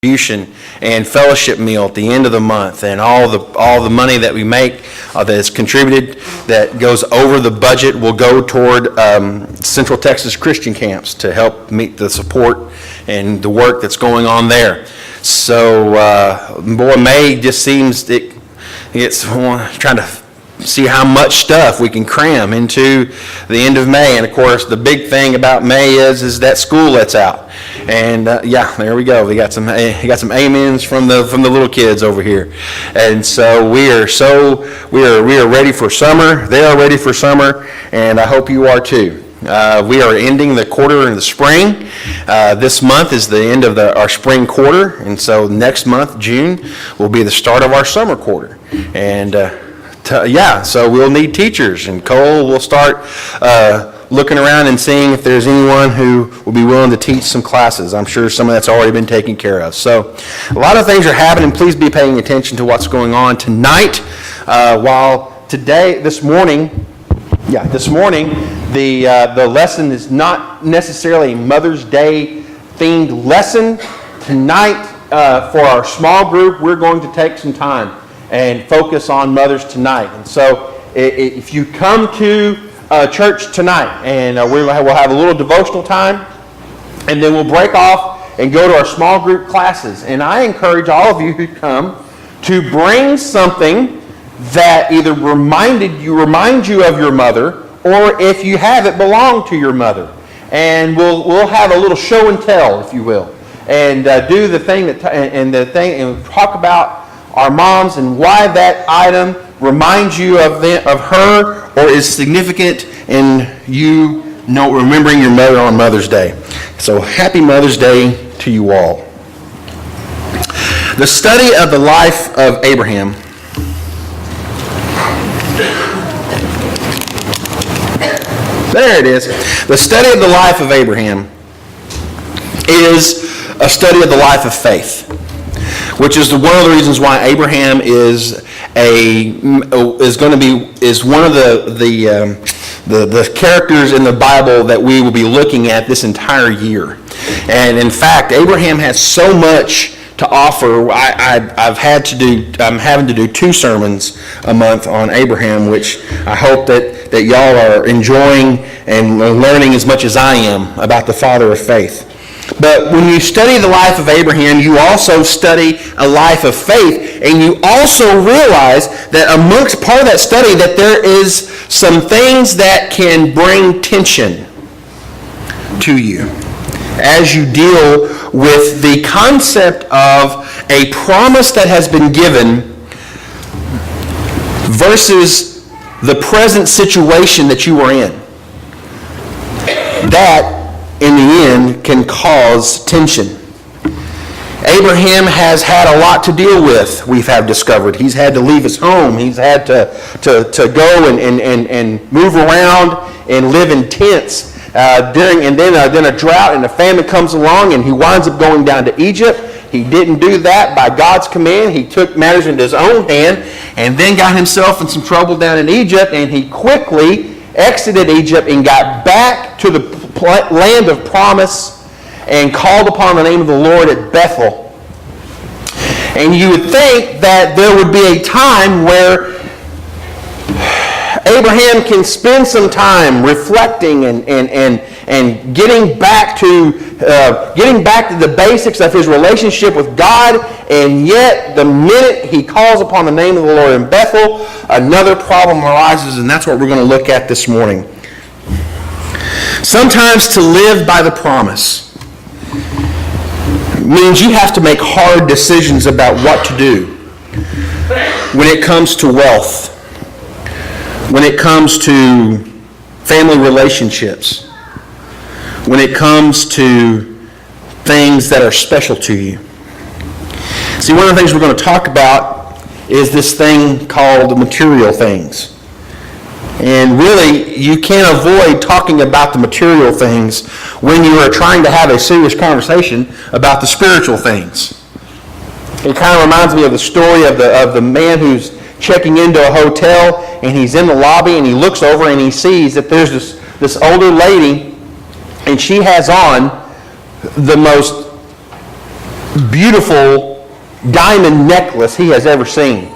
and fellowship meal at the end of the month, and all the money that we make that is contributed that goes over the budget will go toward Central Texas Christian camps to help meet the support and the work that's going on there. So boy, May just seems it's trying to see how much stuff we can cram into the end of May. And of course, the big thing about May is that school lets out. And yeah, there we go. We got some amens from the little kids over here. And so we are ready for summer. They are ready for summer, and I hope you are too. We are ending the quarter in the spring. This month is the end of our spring quarter, and so next month, June, will be the start of our summer quarter. And so we'll need teachers, and Cole will start looking around and seeing if there's anyone who will be willing to teach some classes. I'm sure some of that's already been taken care of. So a lot of things are happening. Please be paying attention to what's going on tonight. This morning, the lesson is not necessarily a Mother's Day themed lesson. Tonight, for our small group, we're going to take some time and focus on mothers tonight. And so if you come to church tonight, and we'll have a little devotional time, and then we'll break off and go to our small group classes. And I encourage all of you who come to bring something that either reminds you of your mother, or if you have it, belong to your mother. And we'll have a little show and tell, if you will, and do the thing and talk about our moms and why that item reminds you of her or is significant in remembering your mother on Mother's Day. So happy Mother's Day to you all. The study of the life of Abraham There it is. The study of the life of Abraham is a study of the life of faith, which is one of the reasons why Abraham is one of the characters in the Bible that we will be looking at this entire year. And in fact, Abraham has so much to offer. I'm having to do 2 sermons a month on Abraham, which I hope that y'all are enjoying and learning as much as I am about the father of faith. But when you study the life of Abraham, you also study a life of faith, and you also realize that amongst part of that study that there is some things that can bring tension to you as you deal with the concept of a promise that has been given versus the present situation that you are in. That, in the end, can cause tension. Abraham has had a lot to deal with, we have discovered. He's had to leave his home. He's had to go and move around and live in tents. Then a drought and a famine comes along, and he winds up going down to Egypt. He didn't do that by God's command. He took matters into his own hand and then got himself in some trouble down in Egypt, and he quickly exited Egypt and got back to the land of promise and called upon the name of the Lord at Bethel. And you would think that there would be a time where Abraham can spend some time reflecting and getting back to the basics of his relationship with God, and yet the minute he calls upon the name of the Lord in Bethel, another problem arises, and that's what we're going to look at this morning. Sometimes to live by the promise means you have to make hard decisions about what to do when it comes to wealth, when it comes to family relationships, when it comes to things that are special to you. See, one of the things we're going to talk about is this thing called material things. And really, you can't avoid talking about the material things when you are trying to have a serious conversation about the spiritual things. It kind of reminds me of the story of the man who's checking into a hotel, and he's in the lobby, and he looks over and he sees that there's this older lady, and she has on the most beautiful diamond necklace he has ever seen.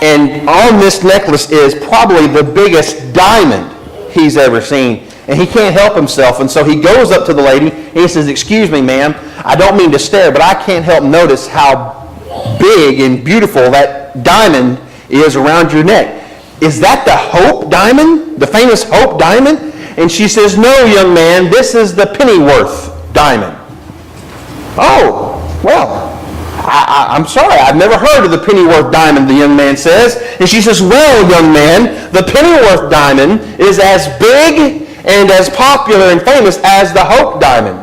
And on this necklace is probably the biggest diamond he's ever seen. And he can't help himself. And so he goes up to the lady and he says, "Excuse me, ma'am, I don't mean to stare, but I can't help notice how big and beautiful that diamond is around your neck. Is that the Hope diamond? The famous Hope diamond?" And she says, "No, young man, this is the Pennyworth diamond." "Oh, well, I'm sorry, I've never heard of the Pennyworth diamond," the young man says. And she says, "Well, young man, the Pennyworth diamond is as big and as popular and famous as the Hope diamond."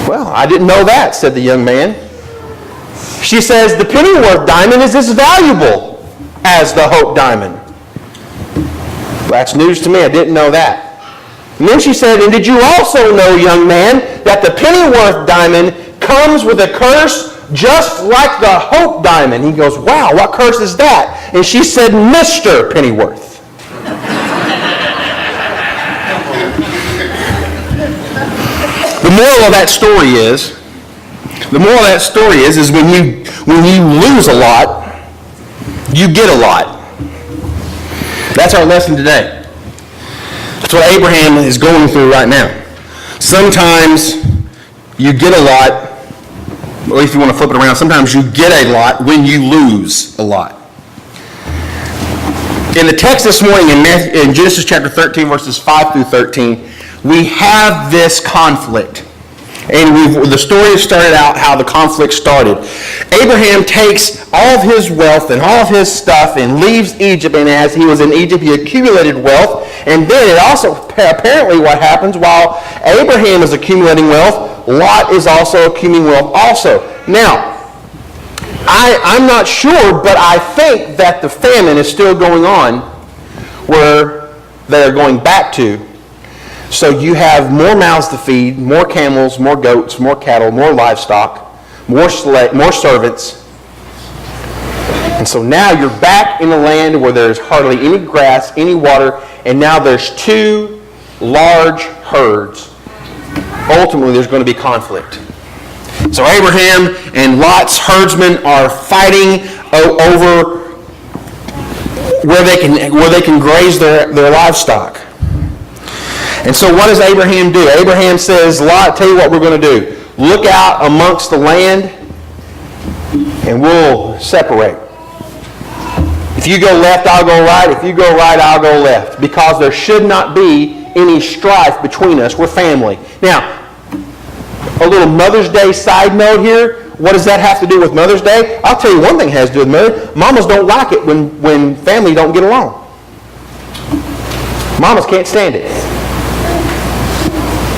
"Well, I didn't know that," said the young man. She says, "The Pennyworth diamond is as valuable as the Hope diamond." "That's news to me. I didn't know that." And then she said, "And did you also know, young man, that the Pennyworth diamond comes with a curse just like the Hope diamond?" He goes, "Wow, what curse is that?" And she said, "Mr. Pennyworth." The moral of that story is when you lose a lot, you get a lot. That's our lesson today. That's what Abraham is going through right now. Sometimes you get a lot, or if you want to flip it around, sometimes you get a lot when you lose a lot. In the text this morning in Genesis chapter 13, verses 5 through 13, we have this conflict. And the story started out how the conflict started. Abraham takes all of his wealth and all of his stuff and leaves Egypt. And as he was in Egypt, he accumulated wealth. And then it also, apparently what happens, while Abraham is accumulating wealth, Lot is also accumulating wealth also. Now, I'm not sure, but I think that the famine is still going on where they're going back to. So you have more mouths to feed, more camels, more goats, more cattle, more livestock, more servants. And so now you're back in a land where there's hardly any grass, any water, and now there's two large herds. Ultimately, there's going to be conflict. So Abraham and Lot's herdsmen are fighting over where they can graze their livestock. And so what does Abraham do? Abraham says, "Lot, tell you what we're going to do. Look out amongst the land and we'll separate. If you go left, I'll go right. If you go right, I'll go left. Because there should not be any strife between us. We're family." Now, a little Mother's Day side note here. What does that have to do with Mother's Day? I'll tell you one thing it has to do with Mother. Mamas don't like it when family don't get along. Mamas can't stand it.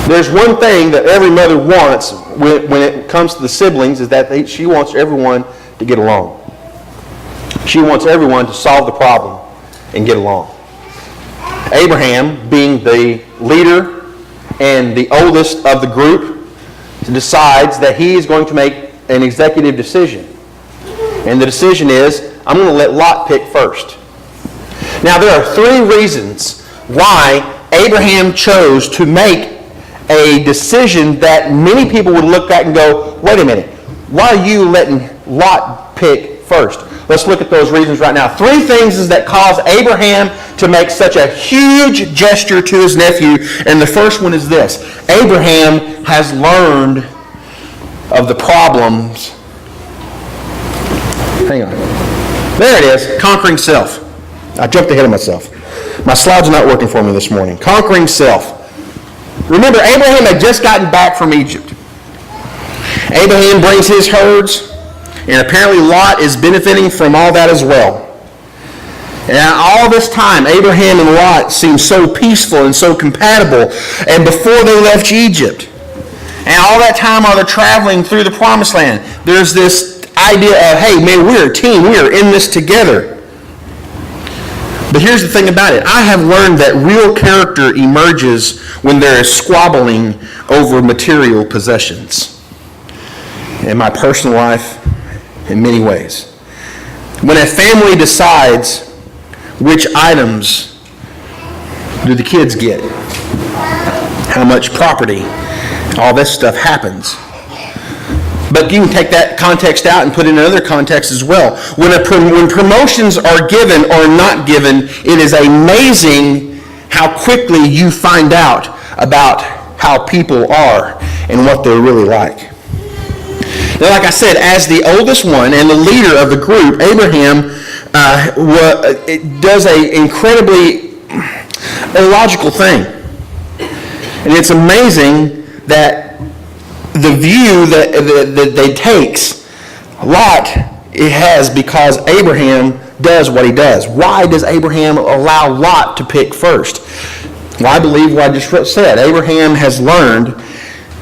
There's one thing that every mother wants when it comes to the siblings is that she wants everyone to get along. She wants everyone to solve the problem and get along. Abraham, being the leader and the oldest of the group, decides that he is going to make an executive decision. And the decision is, I'm going to let Lot pick first. Now, there are three reasons why Abraham chose to make a decision that many people would look back and go, "Wait a minute, why are you letting Lot pick first?" Let's look at those reasons right now. Three things is that cause Abraham to make such a huge gesture to his nephew. And the first one is this. Abraham has learned of the problems. Hang on. There it is. Conquering self. I jumped ahead of myself. My slides are not working for me this morning. Conquering self. Remember, Abraham had just gotten back from Egypt. Abraham brings his herds, and apparently Lot is benefiting from all that as well. And all this time, Abraham and Lot seem so peaceful and so compatible, and before they left Egypt. And all that time while they're traveling through the Promised Land, there's this idea of, hey, man, we're a team. We are in this together. But here's the thing about it. I have learned that real character emerges when there is squabbling over material possessions. In my personal life, in many ways. When a family decides which items do the kids get, how much property, all this stuff happens. But you can take that context out and put it in another context as well. When promotions are given or not given, it is amazing how quickly you find out about how people are and what they're really like. Now, like I said, as the oldest one and the leader of the group, Abraham does an incredibly illogical thing. And it's amazing that the view that they takes Lot it has because Abraham does what he does. Why does Abraham allow Lot to pick first? Well, I believe what I just said. Abraham has learned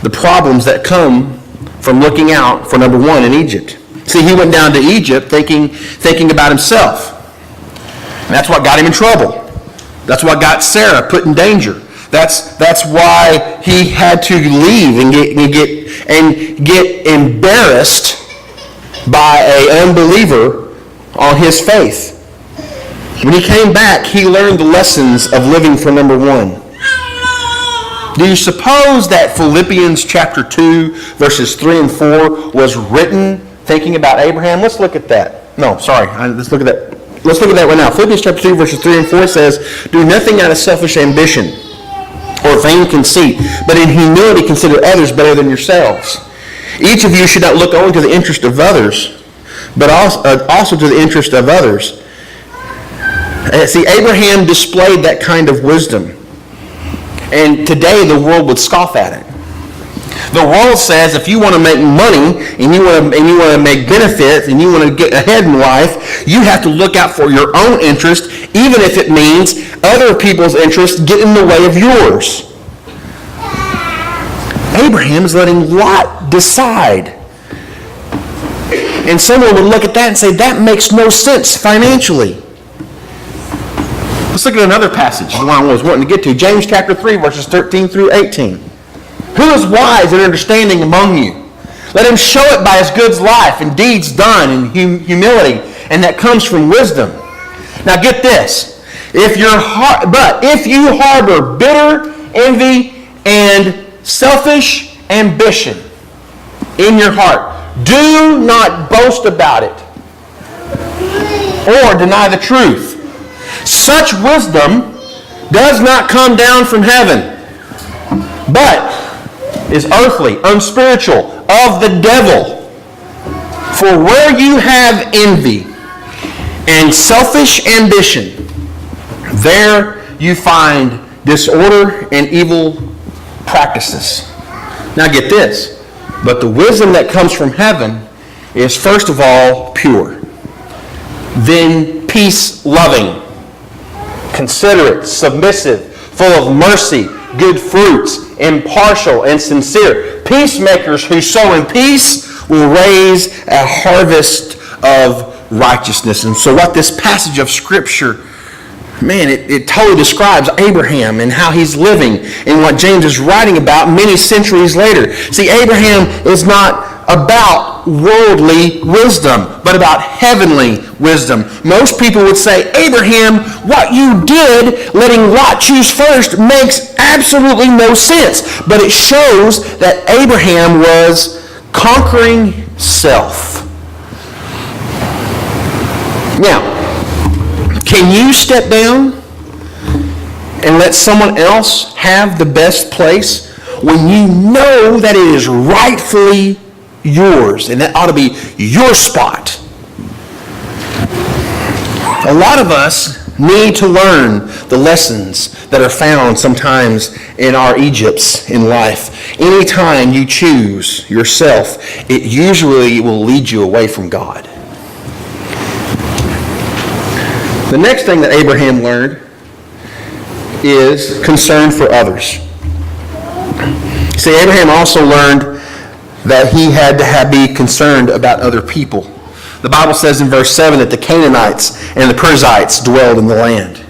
the problems that come from looking out for number one in Egypt. See, he went down to Egypt thinking about himself. And that's what got him in trouble. That's what got Sarah put in danger. That's why he had to leave and get embarrassed by an unbeliever on his faith. When he came back, he learned the lessons of living for number one. Do you suppose that Philippians chapter 2, verses 3 and 4 was written thinking about Abraham? Let's look at that. No, sorry. Let's look at that. Let's look at that right now. Philippians chapter 2, verses 3 and 4 says, "Do nothing out of selfish ambition or vain conceit, but in humility consider others better than yourselves. Each of you should not look only to the interest of others, but also to the interest of others." See, Abraham displayed that kind of wisdom. And today the world would scoff at it. The world says if you want to make money and you want to make benefits and you want to get ahead in life, you have to look out for your own interest, even if it means other people's interests get in the way of yours. Abraham is letting Lot decide. And someone would look at that and say, that makes no sense financially. Let's look at another passage, the one I was wanting to get to. James chapter 3, verses 13 through 18. "Who is wise and understanding among you? Let him show it by his good life and deeds done in humility, and that comes from wisdom." Now get this. If you harbor bitter envy and selfish ambition in your heart, do not boast about it or deny the truth. Such wisdom does not come down from heaven, but is earthly, unspiritual, of the devil. For where you have envy and selfish ambition, there you find disorder and evil practices. Now get this. But the wisdom that comes from heaven is first of all pure, then peace-loving, considerate, submissive, full of mercy, good fruits, impartial and sincere. Peacemakers who sow in peace will raise a harvest of righteousness. And so what this passage of Scripture, man, it totally describes Abraham and how he's living and what James is writing about many centuries later. See, Abraham is not about worldly wisdom, but about heavenly wisdom. Most people would say, Abraham, what you did, letting Lot choose first, makes absolutely no sense. But it shows that Abraham was conquering self. Now, can you step down and let someone else have the best place when you know that it is rightfully yours and that ought to be your spot? A lot of us need to learn the lessons that are found sometimes in our Egypts in life. Anytime you choose yourself, it usually will lead you away from God. The next thing that Abraham learned is concern for others. See, Abraham also learned that he had to be concerned about other people. The Bible says in verse 7 that the Canaanites and the Perizzites dwelled in the land.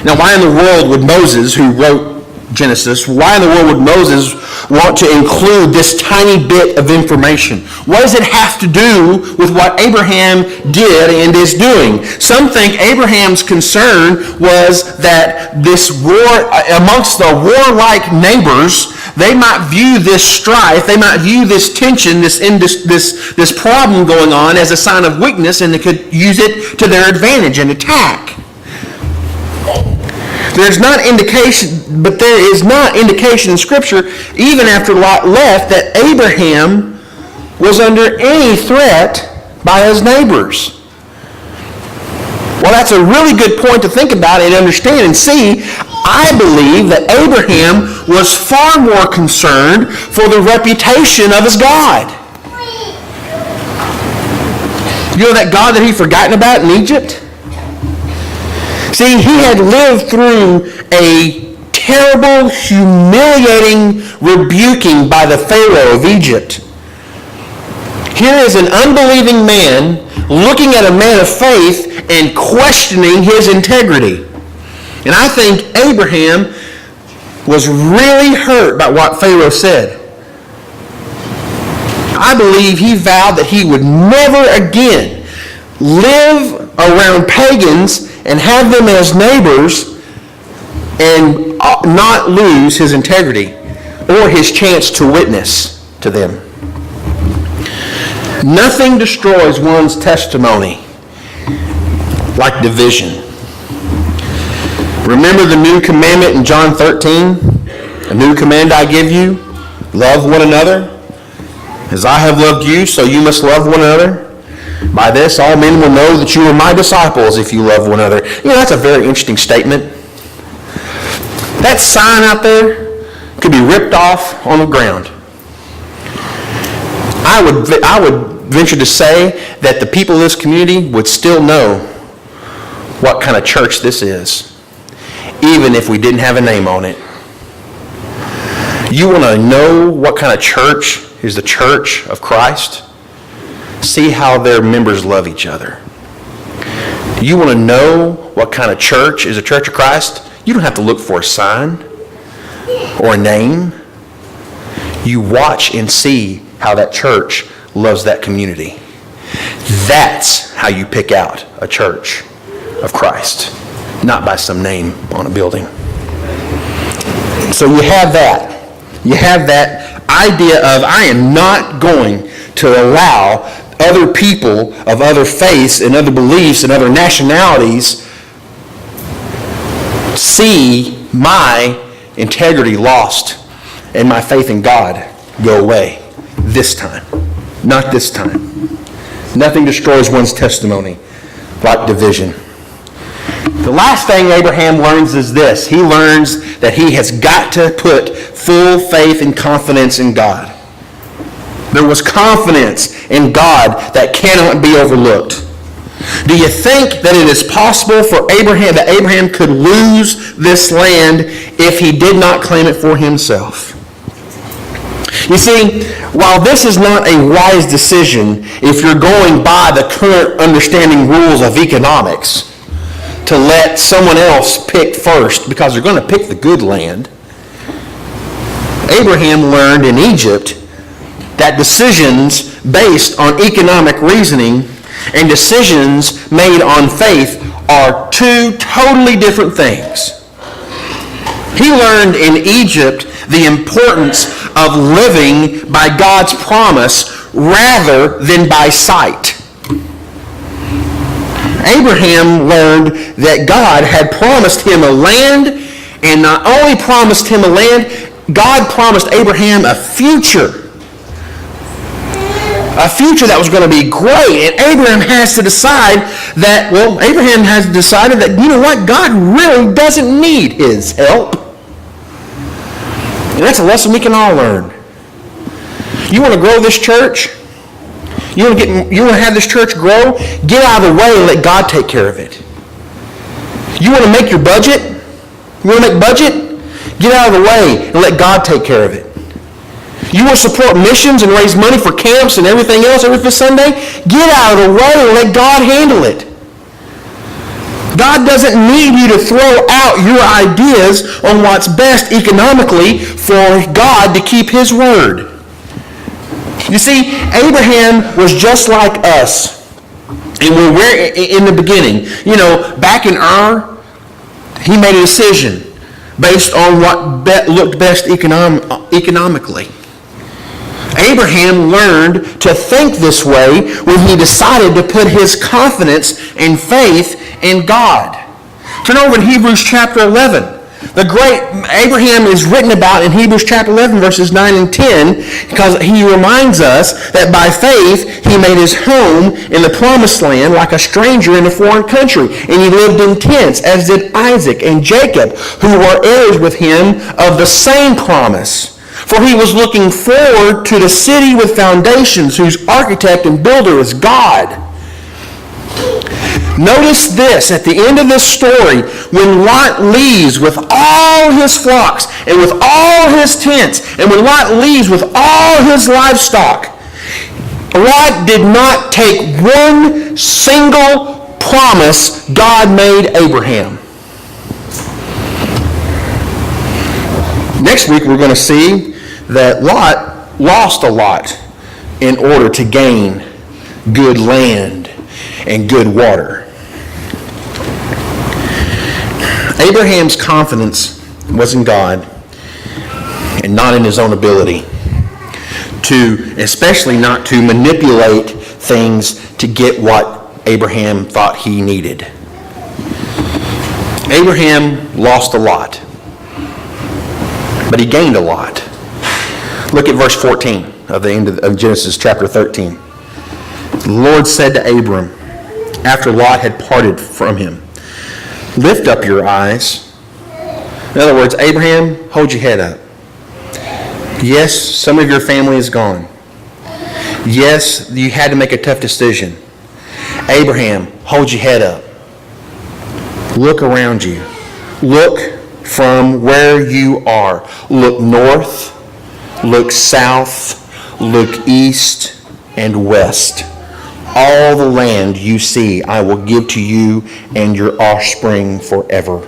Now, why in the world would Moses, who wrote Genesis, why in the world would Moses want to include this tiny bit of information? What does it have to do with what Abraham did and is doing? Some think Abraham's concern was that this war, amongst the warlike neighbors, they might view this strife, they might view this tension, this problem going on as a sign of weakness, and they could use it to their advantage and attack. There is not indication in Scripture, even after Lot left, that Abraham was under any threat by his neighbors. Well, that's a really good point to think about and understand and see. I believe that Abraham was far more concerned for the reputation of his God. You know that God that he'd forgotten about in Egypt? See, he had lived through a terrible, humiliating rebuking by the Pharaoh of Egypt. Here is an unbelieving man looking at a man of faith and questioning his integrity. And I think Abraham was really hurt by what Pharaoh said. I believe he vowed that he would never again live around pagans and have them as neighbors and not lose his integrity or his chance to witness to them. Nothing destroys one's testimony like division. Remember the new commandment in John 13? A new command I give you, love one another. As I have loved you, so you must love one another. By this, all men will know that you are my disciples if you love one another. You know, that's a very interesting statement. That sign out there could be ripped off on the ground. I would venture to say that the people of this community would still know what kind of church this is, even if we didn't have a name on it. You want to know what kind of church is the church of Christ? See how their members love each other. You want to know what kind of church is a church of Christ? You don't have to look for a sign or a name. You watch and see how that church loves that community. That's how you pick out a church of Christ, not by some name on a building. So you have that. You have that idea of, I am not going to allow other people of other faiths and other beliefs and other nationalities see my integrity lost and my faith in God go away this time. Not this time. Nothing destroys one's testimony like division. The last thing Abraham learns is this. He learns that he has got to put full faith and confidence in God. There was confidence in God that cannot be overlooked. Do you think that it is possible for that Abraham could lose this land if he did not claim it for himself? You see, while this is not a wise decision if you're going by the current understanding rules of economics to let someone else pick first because they're going to pick the good land, Abraham learned in Egypt that decisions based on economic reasoning and decisions made on faith are two totally different things. He learned in Egypt the importance of living by God's promise rather than by sight. Abraham learned that God had promised him a land, and not only promised him a land, God promised Abraham a future. A future that was going to be great. And Abraham has to decide that, Abraham has decided that, you know what, God really doesn't need his help. And that's a lesson we can all learn. You want to grow this church? You want to have this church grow? Get out of the way and let God take care of it. You want to make your budget? You want to make budget? Get out of the way and let God take care of it. You want to support missions and raise money for camps and everything else every fifth Sunday? Get out of the way and let God handle it. God doesn't need you to throw out your ideas on what's best economically for God to keep his word. You see, Abraham was just like us. And when we're in the beginning, back in Ur, he made a decision based on what looked best economically. Abraham learned to think this way when he decided to put his confidence and faith in God. Turn over to Hebrews chapter 11. The great Abraham is written about in Hebrews chapter 11, verses 9 and 10, because he reminds us that by faith he made his home in the promised land like a stranger in a foreign country, and he lived in tents, as did Isaac and Jacob, who were heirs with him of the same promise. For he was looking forward to the city with foundations, whose architect and builder is God. Notice this, at the end of this story, when Lot leaves with all his flocks and with all his tents, and when Lot leaves with all his livestock, Lot did not take one single promise God made Abraham. Next week we're going to see that Lot lost a lot in order to gain good land and good water. Abraham's confidence was in God and not in his own ability, especially not to manipulate things to get what Abraham thought he needed. Abraham lost a lot, but he gained a lot. Look at verse 14 of the end of Genesis chapter 13. The Lord said to Abram, after Lot had parted from him, lift up your eyes. In other words, Abraham, hold your head up. Yes, some of your family is gone. Yes, you had to make a tough decision. Abraham, hold your head up. Look around you. Look from where you are. Look north, look south, look east and west. All the land you see I will give to you and your offspring forever.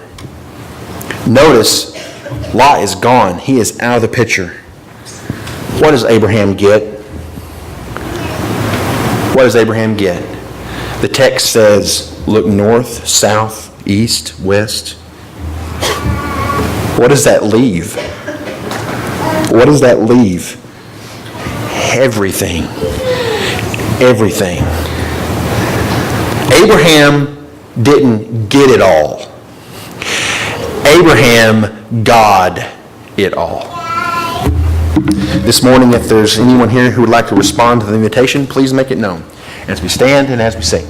Notice, Lot is gone. He is out of the picture. What does Abraham get? What does Abraham get? The text says, look north, south, east, west. What does that leave? What does that leave? Everything. Everything. Abraham didn't get it all. Abraham got it all. This morning, if there's anyone here who would like to respond to the invitation, please make it known as we stand and as we sing.